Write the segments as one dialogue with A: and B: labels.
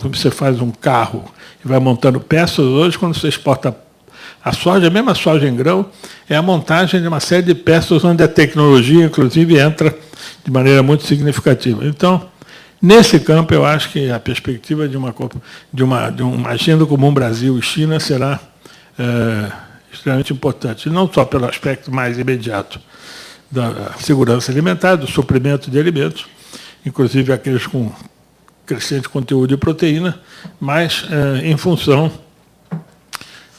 A: Você faz um carro e vai montando peças. Hoje, quando você exporta a soja, mesmo a soja em grão, é a montagem de uma série de peças onde a tecnologia, inclusive, entra de maneira muito significativa. Então, nesse campo, eu acho que a perspectiva de uma agenda comum Brasil e China será extremamente importante, não só pelo aspecto mais imediato da segurança alimentar, do suprimento de alimentos, inclusive aqueles com crescente conteúdo de proteína, mas em função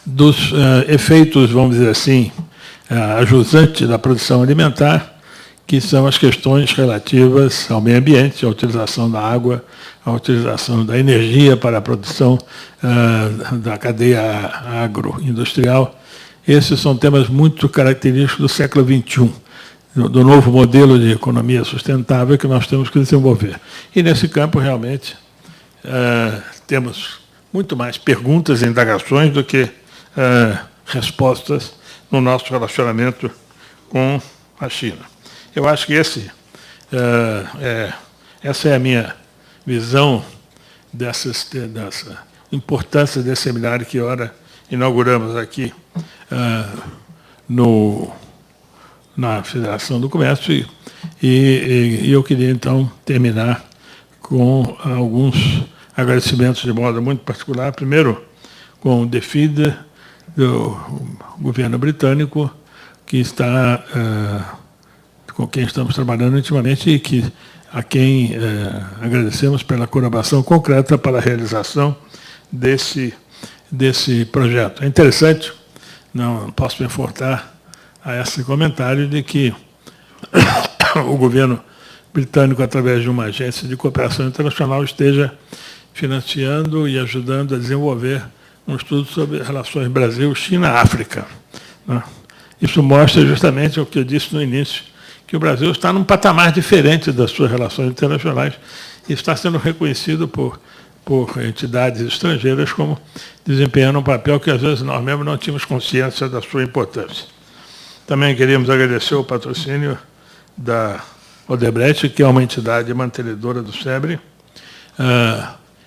A: dos efeitos, vamos dizer assim, ajusantes da produção alimentar, que são as questões relativas ao meio ambiente, à utilização da água, à utilização da energia para a produção da cadeia agroindustrial. Esses são temas muito característicos do século XXI, do novo modelo de economia sustentável que nós temos que desenvolver. E, nesse campo, realmente, temos muito mais perguntas e indagações do que respostas no nosso relacionamento com a China. Eu acho que essa é a minha visão dessa importância desse seminário que ora inauguramos aqui na Federação do Comércio, e eu queria, então, terminar com alguns agradecimentos de modo muito particular. Primeiro, com o DFID, do governo britânico, que está, com quem estamos trabalhando intimamente e a quem agradecemos pela colaboração concreta para a realização desse projeto. É interessante, não posso me furtar a esse comentário de que o governo britânico, através de uma agência de cooperação internacional, esteja financiando e ajudando a desenvolver um estudo sobre relações Brasil-China-África. Isso mostra justamente o que eu disse no início, que o Brasil está num patamar diferente das suas relações internacionais e está sendo reconhecido por entidades estrangeiras como desempenhando um papel que, às vezes, nós mesmos não tínhamos consciência da sua importância. Também queríamos agradecer o patrocínio da Odebrecht, que é uma entidade mantenedora do SEBRE,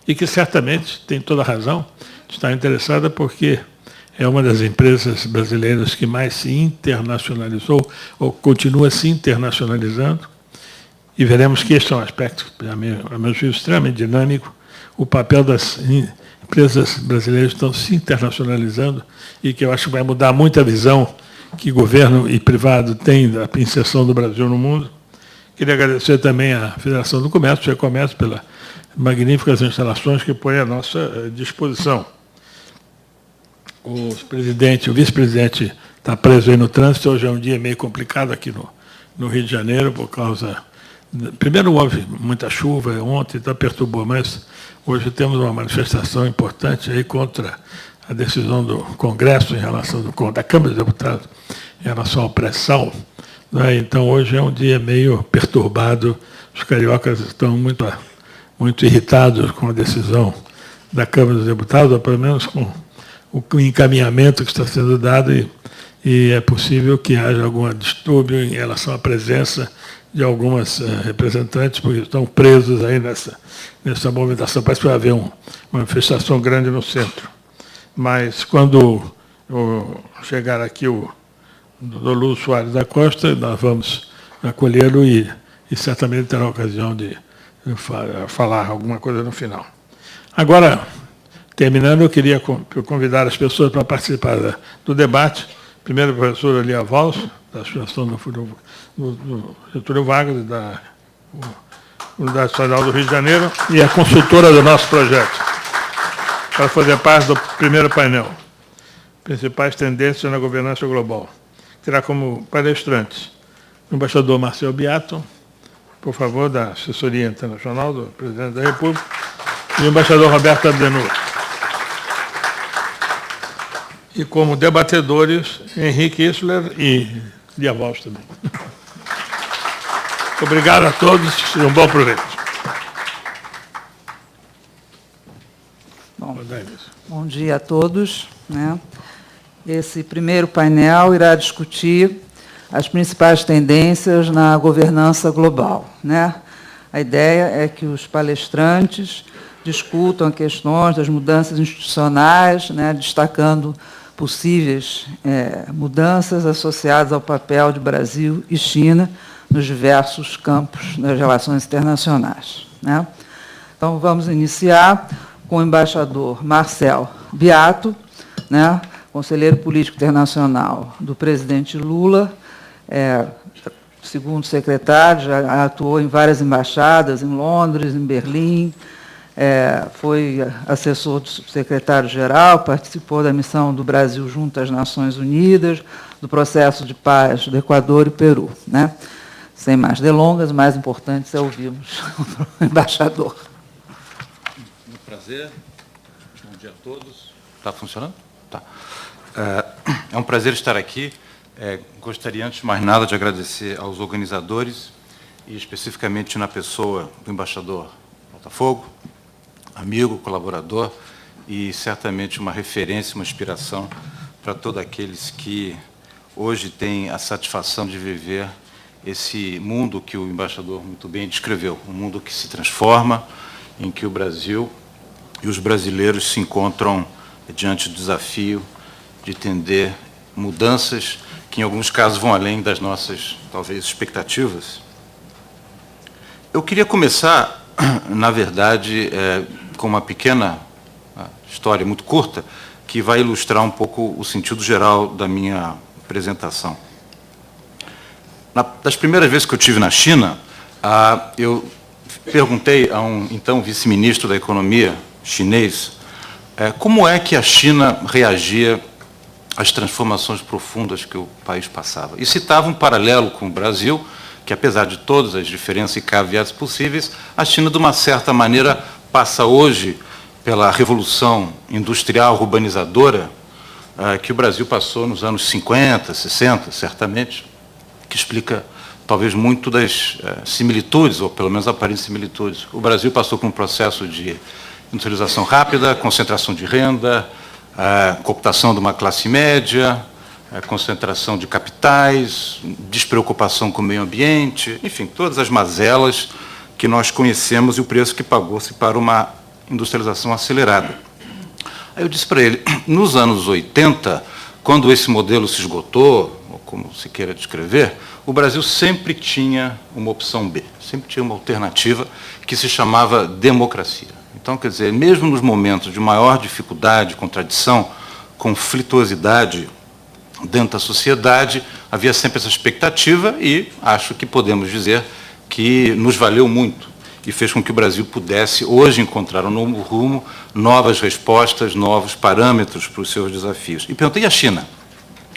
A: e que certamente tem toda a razão de estar interessada, porque é uma das empresas brasileiras que mais se internacionalizou, ou continua se internacionalizando, e veremos que este é um aspecto, a meu juízo, extremamente dinâmico. O papel das empresas brasileiras estão se internacionalizando e que eu acho que vai mudar muito a visão que governo e privado têm da inserção do Brasil no mundo. Queria agradecer também à Federação do Comércio e ao Comércio pelas magníficas instalações que põe à nossa disposição. O vice-presidente está preso aí no trânsito. Hoje é um dia meio complicado aqui no Rio de Janeiro, por causa... Primeiro, houve muita chuva ontem, então perturbou, mas hoje temos uma manifestação importante aí contra a decisão do Congresso da Câmara dos Deputados em relação ao pré-sal. Então, hoje é um dia meio perturbado. Os cariocas estão muito irritados com a decisão da Câmara dos Deputados, ou pelo menos com o encaminhamento que está sendo dado, e é possível que haja algum distúrbio em relação à presença de algumas representantes, porque estão presos aí nessa movimentação. Parece que vai haver uma manifestação grande no centro. Mas, quando chegar aqui o Dr. Lúcio Soares da Costa, nós vamos acolhê-lo e certamente terá a ocasião de falar alguma coisa no final. Agora, terminando, eu queria convidar as pessoas para participar do debate. Primeiro, a professora Lia Valls, da Associação do Getúlio Vargas, da Unidade Estadual do Rio de Janeiro, e a consultora do nosso projeto, para fazer parte do primeiro painel, Principais Tendências na Governança Global. Terá como palestrantes o embaixador Marcel Beato, por favor, da Assessoria Internacional do Presidente da República, e o embaixador Roberto Abdenur. E como debatedores, Henrique Isler e Lia Valls também. Obrigado a todos e um bom proveito.
B: Bom dia a todos. Esse primeiro painel irá discutir as principais tendências na governança global. A ideia é que os palestrantes discutam questões das mudanças institucionais, né, destacando possíveis mudanças associadas ao papel de Brasil e China nos diversos campos das relações internacionais, né? Então, vamos iniciar com o embaixador Marcel Beato, né, conselheiro político internacional do presidente Lula, segundo secretário, já atuou em várias embaixadas, em Londres, em Berlim, foi assessor do secretário-geral, participou da missão do Brasil junto às Nações Unidas, do processo de paz do Equador e Peru, né? Sem mais delongas, o mais importante é ouvirmos o embaixador.
C: Muito prazer. Bom dia a todos. Está funcionando? Tá. É um prazer estar aqui. Gostaria, antes de mais nada, de agradecer aos organizadores, e especificamente na pessoa do embaixador Botafogo, amigo, colaborador, e certamente uma referência, uma inspiração para todos aqueles que hoje têm a satisfação de viver esse mundo que o embaixador muito bem descreveu, um mundo que se transforma, em que o Brasil e os brasileiros se encontram diante do desafio de entender mudanças que, em alguns casos, vão além das nossas, talvez, expectativas. Eu queria começar, na verdade, com uma pequena história muito curta, que vai ilustrar um pouco o sentido geral da minha apresentação. Das primeiras vezes que eu estive na China, eu perguntei a um, então, vice-ministro da Economia chinês como é que a China reagia às transformações profundas que o país passava. E citava um paralelo com o Brasil, que, apesar de todas as diferenças e caveatos possíveis, a China, de uma certa maneira, passa hoje pela revolução industrial urbanizadora que o Brasil passou nos anos 50, 60, certamente, que explica talvez muito das similitudes, ou pelo menos aparentes similitudes. O Brasil passou por um processo de industrialização rápida, concentração de renda, cooptação de uma classe média, concentração de capitais, despreocupação com o meio ambiente, enfim, todas as mazelas que nós conhecemos e o preço que pagou-se para uma industrialização acelerada. Aí eu disse para ele, nos anos 80, quando esse modelo se esgotou, ou como se queira descrever, o Brasil sempre tinha uma opção B, sempre tinha uma alternativa que se chamava democracia. Então, quer dizer, mesmo nos momentos de maior dificuldade, contradição, conflituosidade dentro da sociedade, havia sempre essa expectativa e acho que podemos dizer que nos valeu muito e fez com que o Brasil pudesse hoje encontrar um novo rumo, novas respostas, novos parâmetros para os seus desafios. E perguntei à China,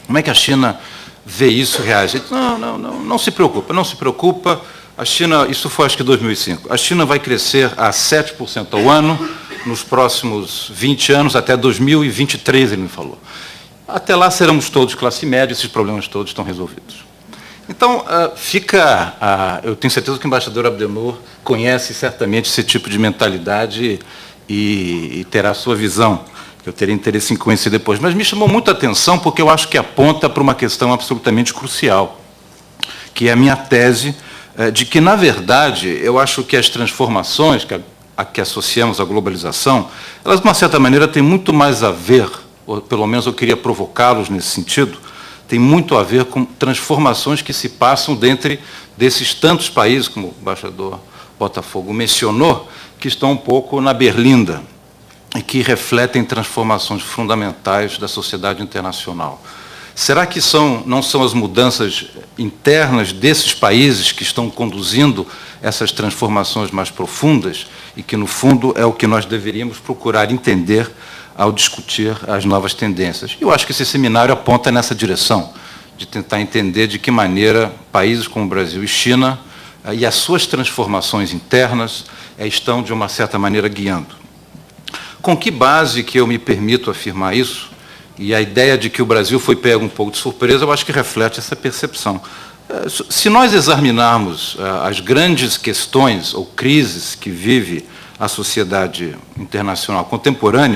C: como é que a China vê isso, reage? Ele disse, não se preocupa, não se preocupa, a China, isso foi acho que 2005, a China vai crescer a 7% ao ano nos próximos 20 anos, até 2023, ele me falou. Até lá seremos todos classe média, esses problemas todos estão resolvidos. Então, eu tenho certeza que o embaixador Abdennour conhece certamente esse tipo de mentalidade e terá a sua visão. Eu teria interesse em conhecer depois. Mas me chamou muito a atenção porque eu acho que aponta para uma questão absolutamente crucial, que é a minha tese de que, na verdade, eu acho que as transformações a que associamos à globalização, elas, de uma certa maneira, têm muito mais a ver, ou pelo menos eu queria provocá-los nesse sentido, tem muito a ver com transformações que se passam dentre desses tantos países, como o embaixador Botafogo mencionou, que estão um pouco na berlinda e que refletem transformações fundamentais da sociedade internacional. Será que não são as mudanças internas desses países que estão conduzindo essas transformações mais profundas e que, no fundo, é o que nós deveríamos procurar entender ao discutir as novas tendências? Eu acho que esse seminário aponta nessa direção, de tentar entender de que maneira países como Brasil e China e as suas transformações internas estão, de uma certa maneira, guiando. Com que base que eu me permito afirmar isso? E a ideia de que o Brasil foi pego um pouco de surpresa, eu acho que reflete essa percepção. Se nós examinarmos as grandes questões ou crises que vive a sociedade internacional contemporânea,